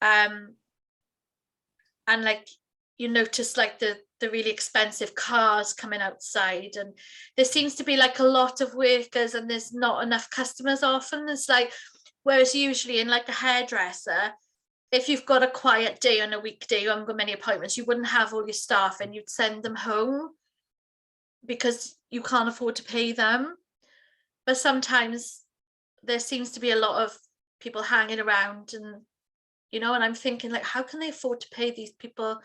and like you notice like the really expensive cars coming outside, and there seems to be like a lot of workers and there's not enough customers often. It's like, whereas usually in like a hairdresser, if you've got a quiet day on a weekday, you haven't got many appointments, you wouldn't have all your staff and you'd send them home because you can't afford to pay them. But sometimes there seems to be a lot of people hanging around, and and I'm thinking, like, how can they afford to pay these people?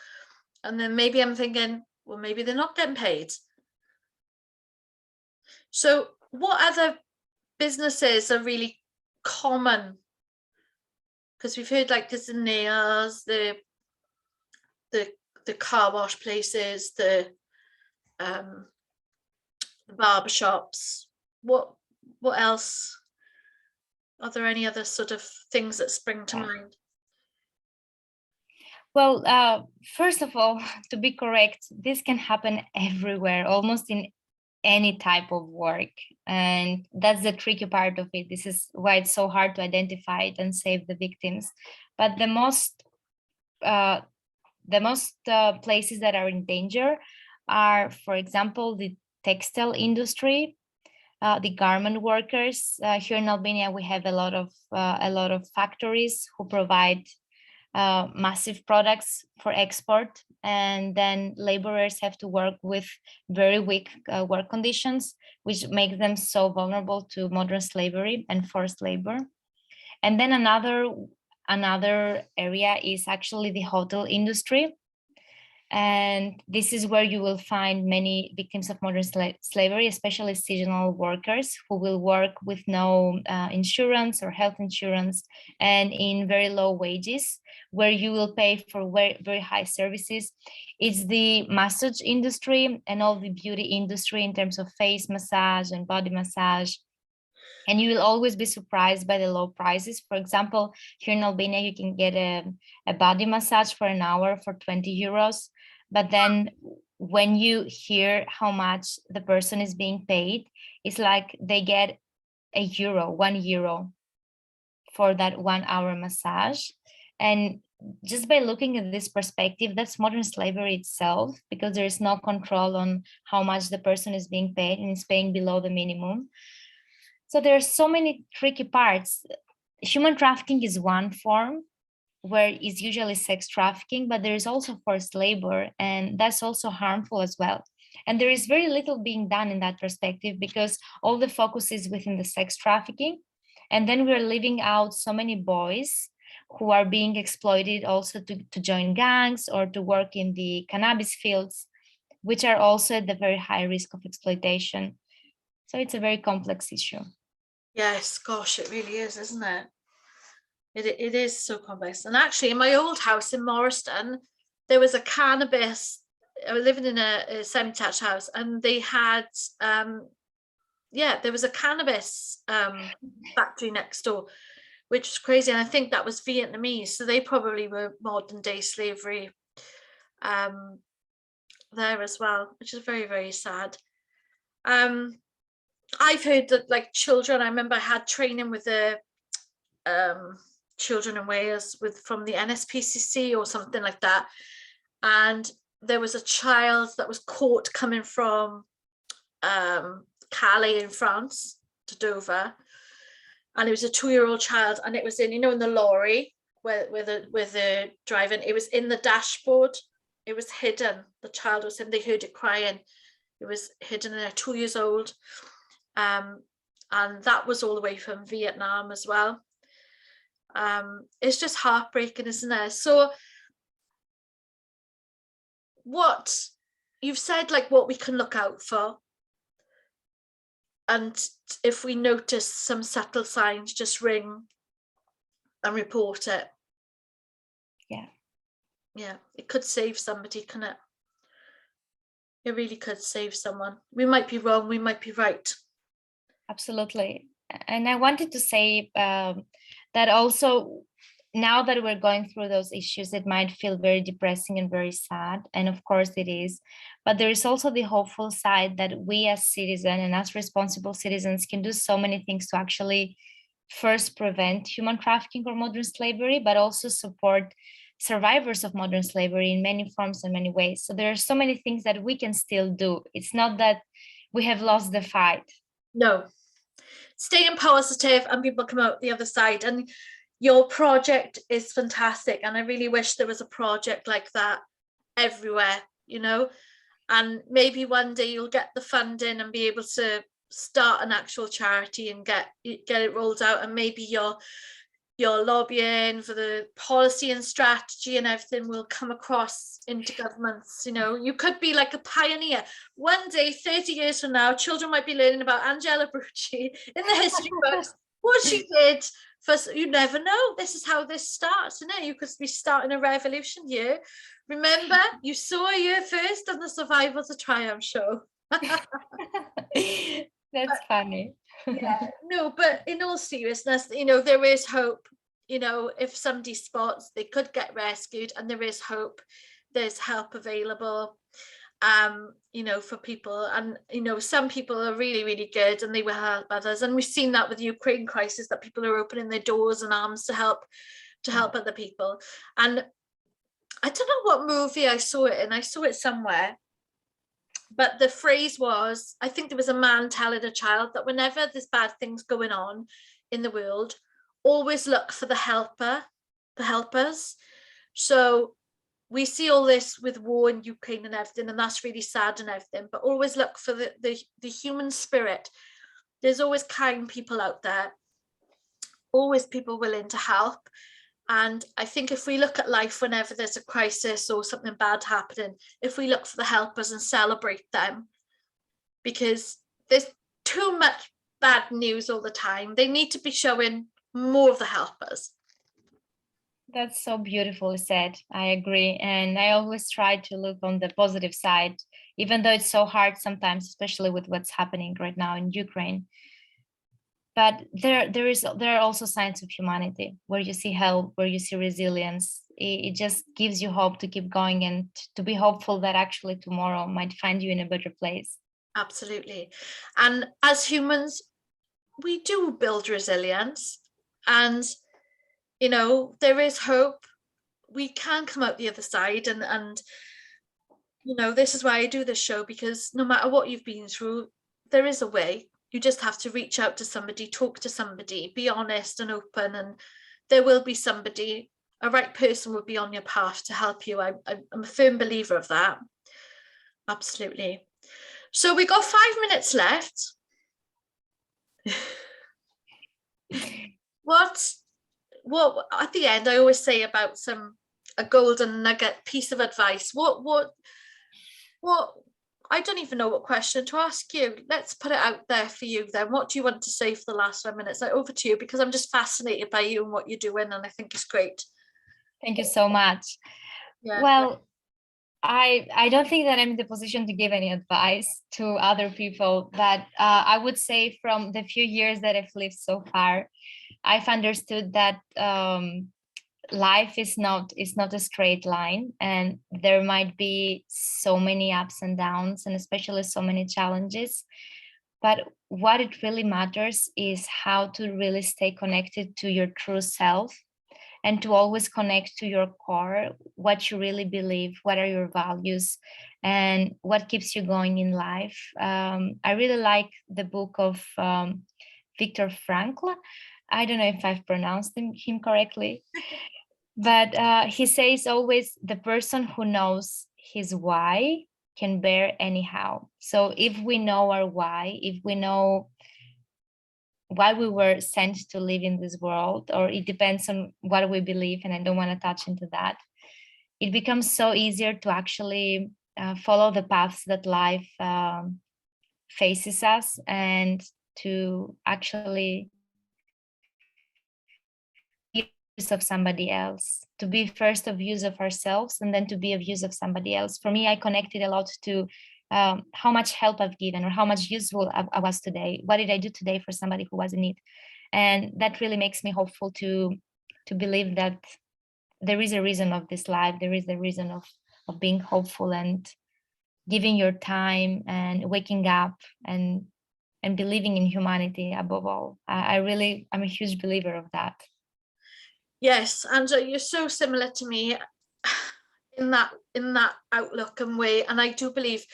And then maybe I'm thinking, well, maybe they're not getting paid. So what other businesses are really common? Because we've heard like there's the nails, the car wash places, the barber shops. What else? Are there any other sort of things that spring to mind? Well, first of all, to be correct, this can happen everywhere, almost in any type of work. And that's the tricky part of it. This is why it's so hard to identify it and save the victims. But the most places that are in danger are, for example, the textile industry, the garment workers. Here in Albania, we have a lot of factories who provide massive products for export, and then laborers have to work with very weak work conditions, which make them so vulnerable to modern slavery and forced labor. And then another area is actually the hotel industry. And this is where you will find many victims of modern slavery, especially seasonal workers who will work with no insurance or health insurance and in very low wages, where you will pay for very, very high services. It's the massage industry and all the beauty industry in terms of face massage and body massage. And you will always be surprised by the low prices. For example, here in Albania, you can get a body massage for an hour for 20 euros. But then when you hear how much the person is being paid, it's like they get €1 for that 1 hour massage. And just by looking at this perspective, that's modern slavery itself, because there is no control on how much the person is being paid, and is paying below the minimum. So there are so many tricky parts. human trafficking is one form where it's usually sex trafficking, but there is also forced labor, and that's also harmful as well. And there is very little being done in that perspective because all the focus is within the sex trafficking. And then we're leaving out so many boys who are being exploited also to join gangs or to work in the cannabis fields, which are also at the very high risk of exploitation. So it's a very complex issue. Yes, gosh, it really is, isn't it? It is so complex. And actually, in my old house in Morriston, there was a cannabis. I was living in a semi-detached house, and they had, there was a cannabis factory next door, which was crazy. And I think that was Vietnamese, so they probably were modern day slavery there as well, which is very, very sad. I've heard that, like, children, I remember I had training with the children in Wales from the NSPCC or something like that, and there was a child that was caught coming from Calais in France to Dover, and it was a 2-year-old child, and it was in the lorry where the driving, it was in the dashboard, it was hidden, the child was in, they heard it crying, it was hidden in there, 2 years old. And that was all the way from Vietnam as well. It's just heartbreaking, isn't it? So what you've said, like what we can look out for, and if we notice some subtle signs, just ring and report it. Yeah, it could save somebody, can it? It really could save someone. We might be wrong, we might be right. Absolutely. And I wanted to say that also, now that we're going through those issues, it might feel very depressing and very sad. And of course it is. But there is also the hopeful side that we as citizens and as responsible citizens can do so many things to actually first prevent human trafficking or modern slavery, but also support survivors of modern slavery in many forms and many ways. So there are so many things that we can still do. It's not that we have lost the fight. No, staying positive and people come out the other side. And your project is fantastic, and I really wish there was a project like that everywhere, and maybe one day you'll get the funding and be able to start an actual charity and get it rolled out, and maybe your lobbying for the policy and strategy and everything will come across into governments. You could be like a pioneer. One day, 30 years from now, children might be learning about Anxhela Bruci in the history books, what she did. You never know. This is how this starts, isn't it? You could be starting a revolution here. Remember, you saw a year first on the Survival to Triumph show. That's funny. Yeah, no, but in all seriousness, there is hope. If somebody spots, they could get rescued, and there is hope. There's help available, for people. And, some people are really, really good and they will help others. And we've seen that with the Ukraine crisis, that people are opening their doors and arms to help other people. And I don't know what movie I saw it in. I saw it somewhere. But the phrase was, I think there was a man telling a child that whenever there's bad things going on in the world, always look for the helpers. So we see all this with war in Ukraine and everything, and that's really sad and everything, but always look for the human spirit. There's always kind people out there, always people willing to help. And I think if we look at life whenever there's a crisis or something bad happening, if we look for the helpers and celebrate them, because there's too much bad news all the time, they need to be showing more of the helpers. That's so beautifully said. I agree. And I always try to look on the positive side, even though it's so hard sometimes, especially with what's happening right now in Ukraine. But there are also signs of humanity, where you see help, where you see resilience. It just gives you hope to keep going and to be hopeful that actually tomorrow might find you in a better place. Absolutely. And as humans, we do build resilience, and there is hope. We can come out the other side, and this is why I do this show, because no matter what you've been through, there is a way. You just have to reach out to somebody, talk to somebody, be honest and open, and there will be somebody, a right person will be on your path to help you. I'm a firm believer of that. Absolutely. So we got 5 minutes left. What at the end I always say about a golden nugget piece of advice. What I don't even know what question to ask you. Let's put it out there for you then. What do you want to say for the last 5 minutes? Over to you, because I'm just fascinated by you and what you're doing, and I think it's great. Thank you so much. Yeah. Well, I don't think that I'm in the position to give any advice to other people, but I would say from the few years that I've lived so far, I've understood that life is not a straight line, and there might be so many ups and downs, and especially so many challenges. But what it really matters is how to really stay connected to your true self, and to always connect to your core, what you really believe, what are your values, and what keeps you going in life. I really like the book of Viktor Frankl. I don't know if I've pronounced him correctly, but he says always, the person who knows his why can bear anyhow. So if we know our why, if we know why we were sent to live in this world, or it depends on what we believe, and I don't want to touch into that, it becomes so easier to actually follow the paths that life faces us, and to actually be use of somebody else, to be first of use of ourselves, and then to be of use of somebody else. For me, I connected a lot to how much help I've given, or how much useful I was today. What did I do today for somebody who was in need? And that really makes me hopeful to believe that there is a reason of this life. There is a reason of being hopeful, and giving your time, and waking up, and believing in humanity above all. I'm a huge believer of that. Yes, and you're so similar to me in that outlook and way. And I do believe,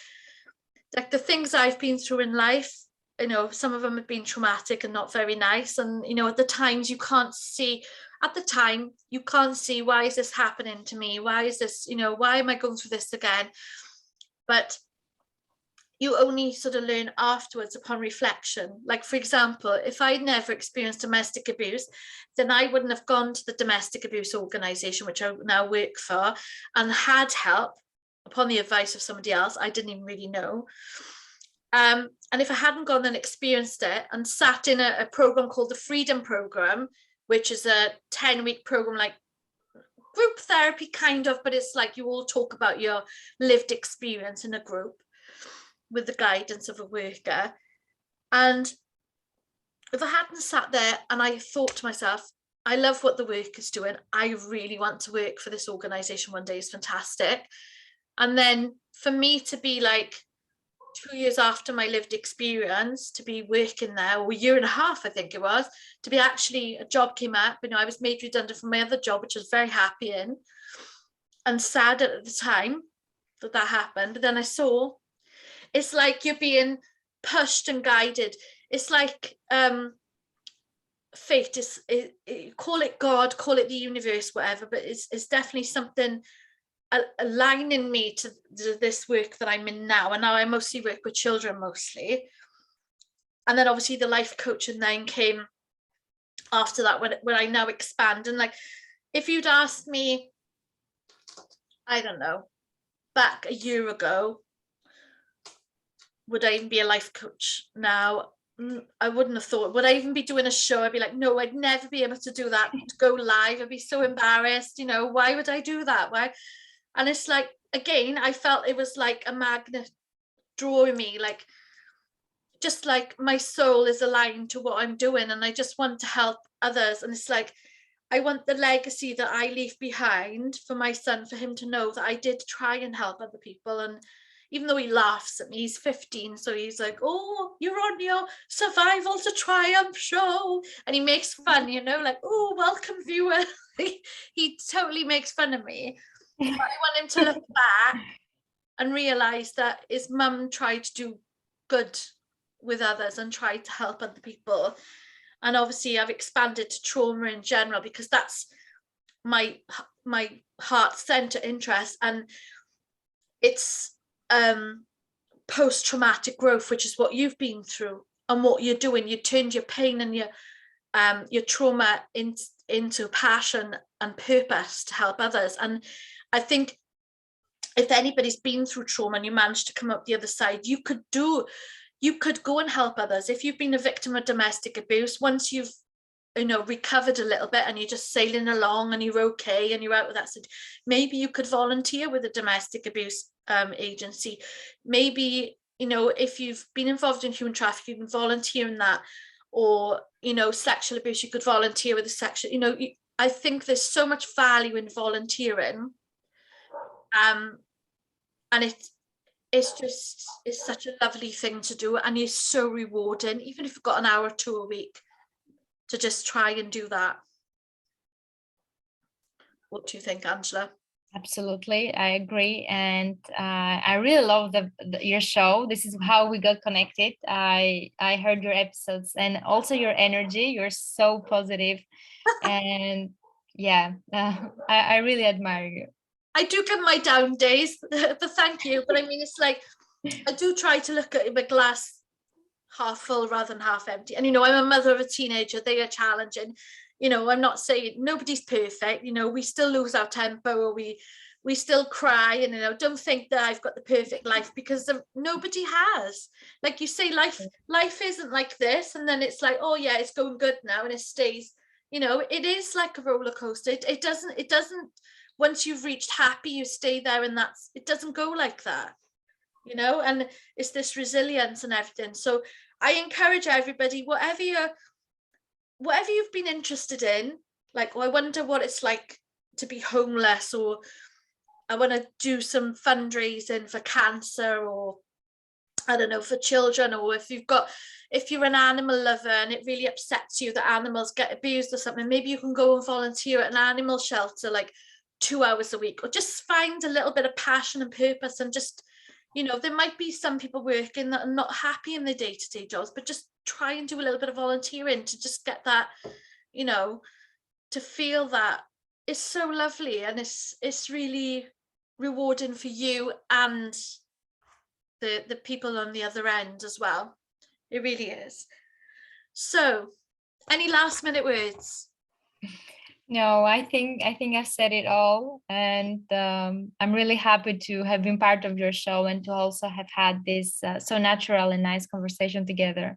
like, the things I've been through in life, some of them have been traumatic and not very nice. And, at the times you can't see, why is this happening to me? Why is this, why am I going through this again? But you only sort of learn afterwards upon reflection. Like, for example, if I'd never experienced domestic abuse, then I wouldn't have gone to the domestic abuse organisation, which I now work for, and had help upon the advice of somebody else I didn't even really know. And if I hadn't gone and experienced it and sat in a program called the Freedom Program, which is a 10-week program, like group therapy kind of, but it's like you all talk about your lived experience in a group with the guidance of a worker. And if I hadn't sat there and I thought to myself, I love what the work is doing, I really want to work for this organisation one day, is fantastic. And then for me to be like 2 years after my lived experience, to be working there, or a year and a half, I think it was, to be actually, a job came up, I was made redundant from my other job, which I was very happy in, and sad at the time that happened. But then I saw, it's like you're being pushed and guided. It's like fate, call it God, call it the universe, whatever, but it's definitely something aligning me to this work that I'm in now. And now I mostly work with children, mostly. And then obviously the life coaching then came after that, when I now expand. And like, if you'd asked me, I don't know, back a year ago, would I even be a life coach now? I wouldn't have thought. Would I even be doing a show? I'd be like, no, I'd never be able to do that, to go live. I'd be so embarrassed. Why would I do that? Why? And it's like, again, I felt it was like a magnet drawing me, like, just like my soul is aligned to what I'm doing, and I just want to help others. And it's like, I want the legacy that I leave behind for my son, for him to know that I did try and help other people. And even though he laughs at me, he's 15, so he's like, oh, you're on your Survival to Triumph show, and he makes fun, like, oh, welcome viewer. He totally makes fun of me. But I want him to look back and realize that his mum tried to do good with others and try to help other people. And obviously I've expanded to trauma in general because that's my heart center interest, and it's post-traumatic growth, which is what you've been through and what you're doing. You turned your pain and your trauma into passion and purpose to help others. And I think if anybody's been through trauma and you managed to come up the other side, you could go and help others. If you've been a victim of domestic abuse, once you've recovered a little bit and you're just sailing along and you're okay and you're out with that, so maybe you could volunteer with a domestic abuse agency. Maybe, if you've been involved in human trafficking, you can volunteer in that. Or, sexual abuse, you could volunteer with a sexual, I think there's so much value in volunteering. And it's such a lovely thing to do, and it's so rewarding, even if you've got an hour or two a week to just try and do that. What do you think, Anxhela? Absolutely, I agree, and I really love your show. This is how we got connected. I heard your episodes and also your energy. You're so positive, and yeah, I really admire you. I do get my down days, but thank you. But I mean, it's like I do try to look at the glass half full rather than half empty. And I'm a mother of a teenager. They are challenging. I'm not saying nobody's perfect. We still lose our temper, or we still cry. And don't think that I've got the perfect life, because nobody has. Like you say, life isn't like this. And then it's like, oh yeah, it's going good now, and it stays. It is like a roller coaster. It doesn't. Once you've reached happy, you stay there, and it doesn't go like that. And it's this resilience and everything. So I encourage everybody, whatever you've been interested in, like, I wonder what it's like to be homeless, or I want to do some fundraising for cancer, or I don't know, for children, or if you're an animal lover and it really upsets you that animals get abused or something, maybe you can go and volunteer at an animal shelter like 2 hours a week, or just find a little bit of passion and purpose. And just, there might be some people working that are not happy in their day-to-day jobs, but just try and do a little bit of volunteering to just get that, to feel that. It's so lovely, and it's really rewarding for you and the people on the other end as well. It really is. So, any last minute words? No, I think I've said it all, and I'm really happy to have been part of your show and to also have had this so natural and nice conversation together.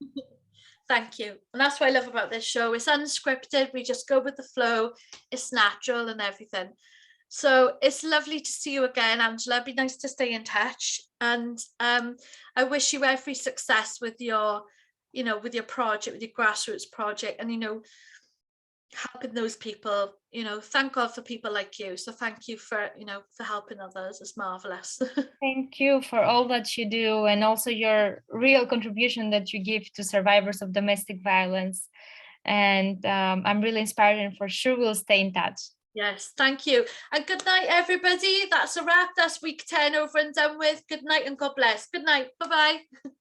Thank you. And that's what I love about this show. It's unscripted. We just go with the flow. It's natural and everything. So it's lovely to see you again, Anxhela. It'd be nice to stay in touch. And I wish you every success with your project, with your grassroots project, and, helping those people. Thank God for people like you. So thank you for helping others. It's marvelous. Thank you for all that you do, and also your real contribution that you give to survivors of domestic violence. And I'm really inspired, and for sure we'll stay in touch. Yes, thank you. And good night, everybody. That's a wrap. That's week 10 over and done with. Good night and God bless. Good night. Bye-bye.